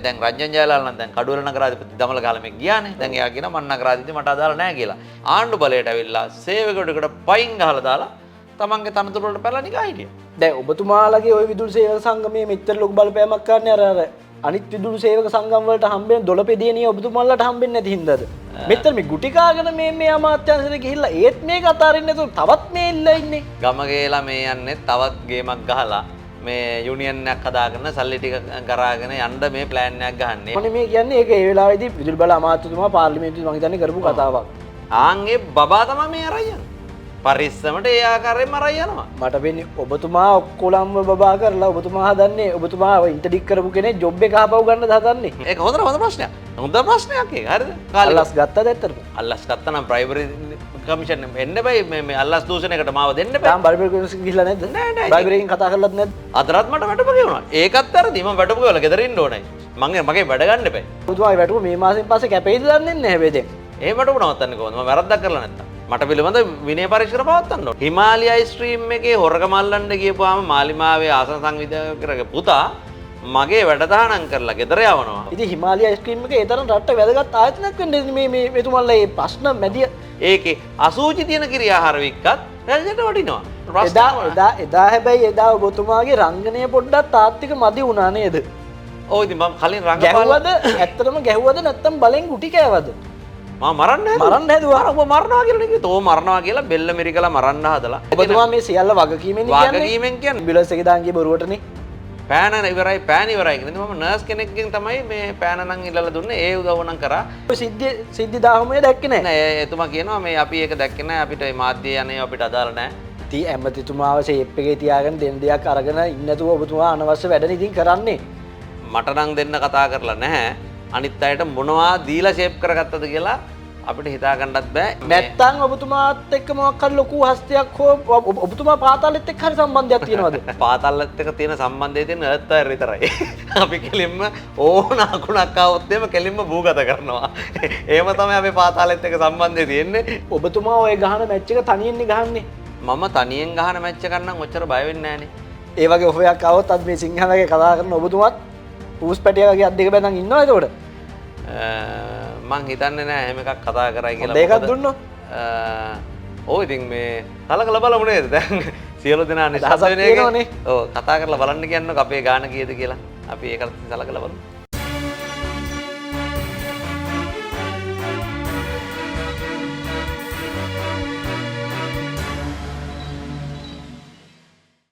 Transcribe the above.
දැන් රංජන් ජයලාල් නම් දැන් කඩුවල නගරාධිපති දමල ගාලා මේ ගියානේ. දැන් එයා කියනවා මන් නගරාධිපති මට අදාළ නැහැ කියලා. ආණ්ඩු බලයට ඇවිල්ලා සේවකයෙකුට පයින් ගහලා දාලා තමන්ගේ තනතුරු වලට පැනලා නිකන් හිටියා. දැන් ඔබතුමාලගේ ওই විදුලි සේවක සංගමයේ මෙච්චර ලොකු බලපෑමක් කරන්නේ අර අනිත් විදුලි සේවක සංගම් වලට හම්බෙන දොළපෙදියනිය ඔබතුමාලට හම්බෙන්නේ නැති හින්දාද? මෙතන මේ ගුටි කාගෙන මේ අමාත්‍යාංශයට ගිහිල්ලා ඒත් මේක අතාරින්නේ නැතුව තවත් මේ ඉල්ලා ඉන්නේ. ගම ගේලා මේ යන්නේ තවත් ගේමක් ගහලා මේ යුනියන් එකක් හදාගෙන සල්ලි ටික කරාගෙන යන්න මේ ප්ලෑන් එකක් ගහන්නේ. මොනේ මේ කියන්නේ ඒක ඒ වෙලාවේදී විදුලි බල අමාත්‍යතුමා පාර්ලිමේන්තුවේ මම හිතන්නේ කරපු කතාවක්. ආන්ගේ බබා තමයි මේ අරන් යන්නේ. පරිස්සමට ඒ ආකාරයෙන්ම අරන් යනවා. මට වෙන්නේ ඔබතුමා ඔක්කොලම්ම බබා කරලා ඔබතුමා හදන්නේ ඔබතුමා ඉන්ටර්ඩික් කරපු කෙනෙක් ජොබ් එක ආපහු ගන්න හදන්නේ. ඒක හොඳ ප්‍රශ්නයක්. හොඳ ප්‍රශ්නයක් ඒක. හරිද? අල්ලස් ගත්තද ඇත්තටම? අල්ලස් ගත්තා නම් ප්‍රයිමරි කමිෂන් එන්න බෑ මේ අල්ලස් දූෂණයකට මාව දෙන්න බෑ. තාම බයිබල් කමිෂන් ගිහිල්ලා නැද්ද? නෑ නෑ. බයිබලෙන් කතා කරලත් නැද්ද? අදටත් මට වැටුප ගෙවුණා. ඒකත් වැරදි. මම වැටුප ගෙවලා ගෙදර ඉන්න ඕනේ. මගේ වැඩ ගන්න එපා. ඔබතුමාගේ වැටුප මේ මාසෙන් පස්සේ කැපෙයිද දන්නේ නැහැ හැබැයි දැන්. ඒ වැටුප නවත්තන්නේ කොහොමද? මම වැරද්දක් කරලා නැත්තම්. මට පිළිබඳ විනය පරීක්ෂණ පවත්වන්න ඕනේ. හිමාලය අයිස්ක්‍රීම් එකේ හොරකම අල්ලන්න ගියපුවාම මාලිමාවේ ආසන සංවිධායකගේ පුතා මගේ වැඩතහනම් කරලා ගෙදර යවනවා. ඉතින් හිමාලය අයිස්ක්‍රීම් එක ඒ තරම් රට්ට වැදගත් ආයතනයක් වෙන්නේ මේ මෙතුමල්ලා මේ ප්‍රශ්න මැදිය ඒකේ අසූචි තියෙන ක්‍රියාහාර වික්කත් රජයට වටිනවා. එදා හැබැයි එදා ඔබතුමාගේ රංගනය පොඩ්ඩක් තාත්තික මදි වුණා නේද? ඔව් ඉතින් මම කලින් ගැහුවද ඇත්තටම ගැහුවද නැත්තම් බලෙන් ගුටි කෑවද? මම මරන්න හැදුවා. ඔබ මරනවා කියලා නේ. තෝ මරනවා කියලා බෙල්ල මිරිකලා මරන්න හදලා. ඔබතුමා මේ සියල්ල වගකීමෙන් කියන්නේ ඇම්බියුලන්ස් එකේ දාන් ගිය බොරුවටනේ. පෑන ඉවරයි පෑන ඉවරයි කියලා. මම නර්ස් කෙනෙක්ගෙන් තමයි මේ පෑන නම් ඉල්ලලා දුන්නේ. ඒ උදව්ව නම් කරා. ඔය සිද්ධි දාහමේ දැක්කේ නැහැ. නෑ එතුමා කියනවා මේ අපි ඒක දැක්කේ නැහැ. අපිට මේ මාධ්‍ය යන්නේ අපිට අදාළ නැහැ. ඉතින් ඇමතිතුමාව ෂේප් එකේ තියාගෙන දෙන්න දෙයක් අරගෙන ඉන්න නැතුව ඔබතුමා අනවශ්‍ය වැඩ ඉතින් කරන්නේ. මට නම් දෙන්න කතා කරලා නැහැ. අනිත් අයට මොනවා දීලා ෂේප් කරගත්තද කියලා අපිට හිතා ගන්නත් බෑ. නැත්තම් ඔබතුමාත් එක්ක මොකක් හරි ලොකු හස්තයක් හෝ ඔබතුමා පාතාලෙත් එක්ක හරි සම්බන්ධයක් තියෙනවද? පාතාලෙත් එක්ක තියෙන සම්බන්ධය තියෙන එර්ත් වයර් විතරයි. අපි කෙලින්ම ඕන අකුණක් ආවොත් එහෙම කෙලින්ම භූගත කරනවා. එහෙම තමයි අපි පාතාලෙත් එක්ක සම්බන්ධය තියෙන්නේ. ඔබතුමා ඔය ගහන මැච් එක තනියෙන්නේ ගහන්නේ. මම තනියෙන් ගහන මැච් එකක් නම් ඔච්චර බය වෙන්නේ නැහනේ. ඒ වගේ ඔෆයක් ආවොත් අද මේ සිංහලගේ කතා කරන ඔබතුමාත් පූස් පැටිය වගේ අත් දෙක බැඳන් ඉන්නවා එතකොට. මං හිතන්නේ නෑ එහෙම එකක් කතා කරයි කියලා. ඒකත් දුන්නොත් ඔව් ඉතින් මේ කලකල බලමු නේද? දැන් සියලු දෙනා නිසාද වෙන එක. ඔව් කතා කරලා බලන්න කියන්නකො අපේ ගාන කීයද කියලා. අපි ඒකට කලකල බලමු.